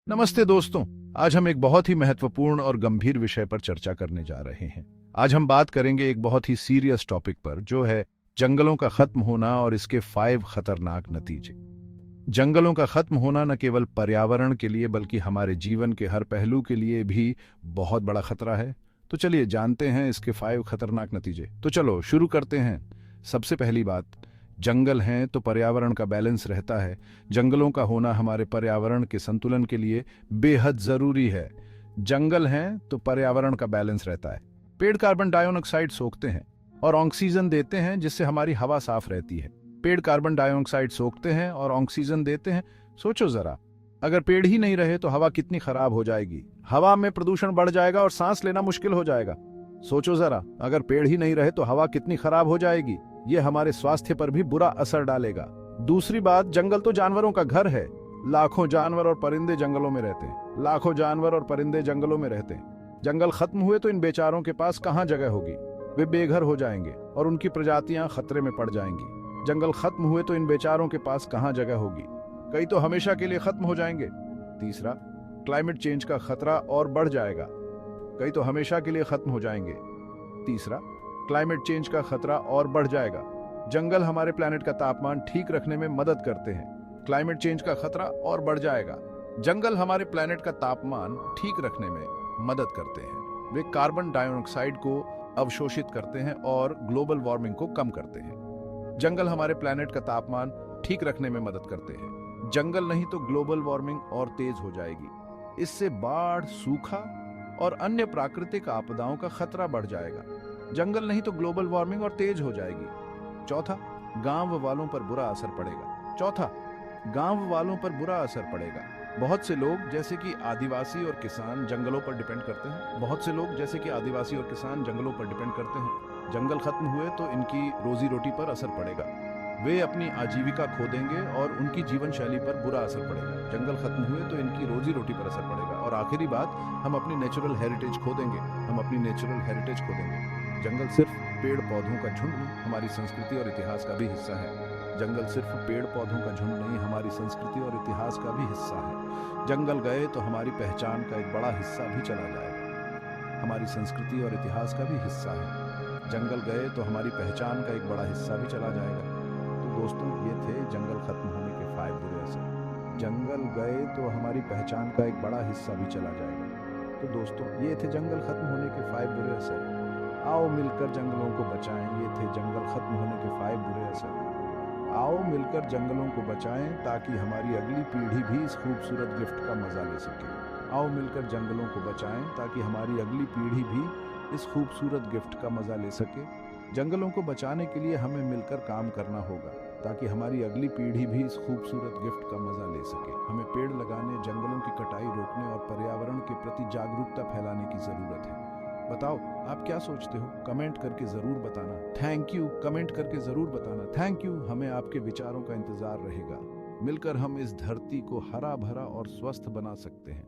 नमस्ते दोस्तों। आज हम एक बहुत ही महत्वपूर्ण और गंभीर विषय पर चर्चा करने जा रहे हैं। आज हम बात करेंगे एक बहुत ही सीरियस टॉपिक पर, जो है जंगलों का खत्म होना और इसके 5 खतरनाक नतीजे। जंगलों का खत्म होना न केवल पर्यावरण के लिए बल्कि हमारे जीवन के हर पहलू के लिए भी बहुत बड़ा खतरा है। तो चलिए जानते हैं इसके 5 खतरनाक नतीजे। तो चलो शुरू करते हैं। सबसे पहली बात, जंगल हैं तो पर्यावरण का बैलेंस रहता है। जंगलों का होना हमारे पर्यावरण के संतुलन के लिए बेहद जरूरी है। जंगल हैं तो पर्यावरण का बैलेंस रहता है। पेड़ कार्बन डाइऑक्साइड सोखते हैं और ऑक्सीजन देते हैं, जिससे हमारी हवा साफ रहती है। पेड़ कार्बन डाइऑक्साइड सोखते हैं और ऑक्सीजन देते हैं। सोचो जरा, अगर पेड़ ही नहीं रहे तो हवा कितनी खराब हो जाएगी। हवा में प्रदूषण बढ़ जाएगा और सांस लेना मुश्किल हो जाएगा। सोचो जरा, अगर पेड़ ही नहीं रहे तो हवा कितनी खराब हो जाएगी। ये हमारे स्वास्थ्य पर भी बुरा असर डालेगा। दूसरी बात, जंगल तो जानवरों का घर है। लाखों जानवर और परिंदे जंगलों में रहते हैं। लाखों जानवर और परिंदे जंगलों में रहते हैं। जंगल खत्म हुए तो इन बेचारों के पास कहाँ जगह होगी। वे बेघर हो जाएंगे और उनकी प्रजातियां खतरे में पड़ जाएंगी। जंगल खत्म हुए तो इन बेचारों के पास कहाँ जगह होगी। कई तो हमेशा के लिए खत्म हो जाएंगे। तीसरा, क्लाइमेट चेंज का खतरा और बढ़ जाएगा। कई तो हमेशा के लिए खत्म हो जाएंगे। तीसरा, क्लाइमेट चेंज का खतरा और बढ़ जाएगा। जंगल हमारे प्लेनेट का तापमान ठीक रखने में मदद करते हैं। क्लाइमेट चेंज का खतरा और बढ़ जाएगा। जंगल हमारे प्लेनेट का तापमान ठीक रखने में मदद करते हैं। वे कार्बन डाइऑक्साइड को अवशोषित करते हैं और ग्लोबल वार्मिंग को कम करते हैं। जंगल हमारे प्लेनेट का तापमान ठीक रखने में मदद करते हैं। जंगल नहीं तो ग्लोबल वार्मिंग और तेज हो जाएगी। इससे बाढ़, सूखा और अन्य प्राकृतिक आपदाओं का खतरा बढ़ जाएगा। जंगल नहीं तो ग्लोबल वार्मिंग और तेज हो जाएगी। चौथा, गांव वालों पर बुरा असर पड़ेगा। बहुत से लोग जैसे कि आदिवासी और किसान जंगलों पर डिपेंड करते हैं। जंगल खत्म हुए तो इनकी रोजी रोटी पर असर पड़ेगा। वे अपनी आजीविका खो देंगे और उनकी जीवन शैली पर बुरा असर पड़ेगा। जंगल खत्म हुए तो इनकी रोजी रोटी पर असर पड़ेगा। और आखिरी बात, हम अपनी नेचुरल हेरिटेज खो देंगे। जंगल सिर्फ पेड़ पौधों का झुंड नहीं, हमारी संस्कृति और इतिहास का भी हिस्सा है। जंगल गए तो हमारी पहचान का एक बड़ा हिस्सा भी चला जाएगा। तो दोस्तों, ये थे जंगल खत्म होने के 5 बुरे असर। आओ मिलकर जंगलों को बचाएं। ये थे जंगल खत्म होने के 5 बुरे असर। आओ मिलकर जंगलों को बचाएं ताकि हमारी अगली पीढ़ी भी इस खूबसूरत गिफ्ट का मजा ले सके। जंगलों को बचाने के लिए हमें मिलकर काम करना होगा ताकि हमारी अगली पीढ़ी भी इस खूबसूरत गिफ्ट का मजा ले सके। हमें पेड़ लगाने, जंगलों की कटाई रोकने और पर्यावरण के प्रति जागरूकता फैलाने की जरूरत है। बताओ, आप क्या सोचते हो? कमेंट करके जरूर बताना। Thank you. हमें आपके विचारों का इंतजार रहेगा। मिलकर हम इस धरती को हरा भरा और स्वस्थ बना सकते हैं।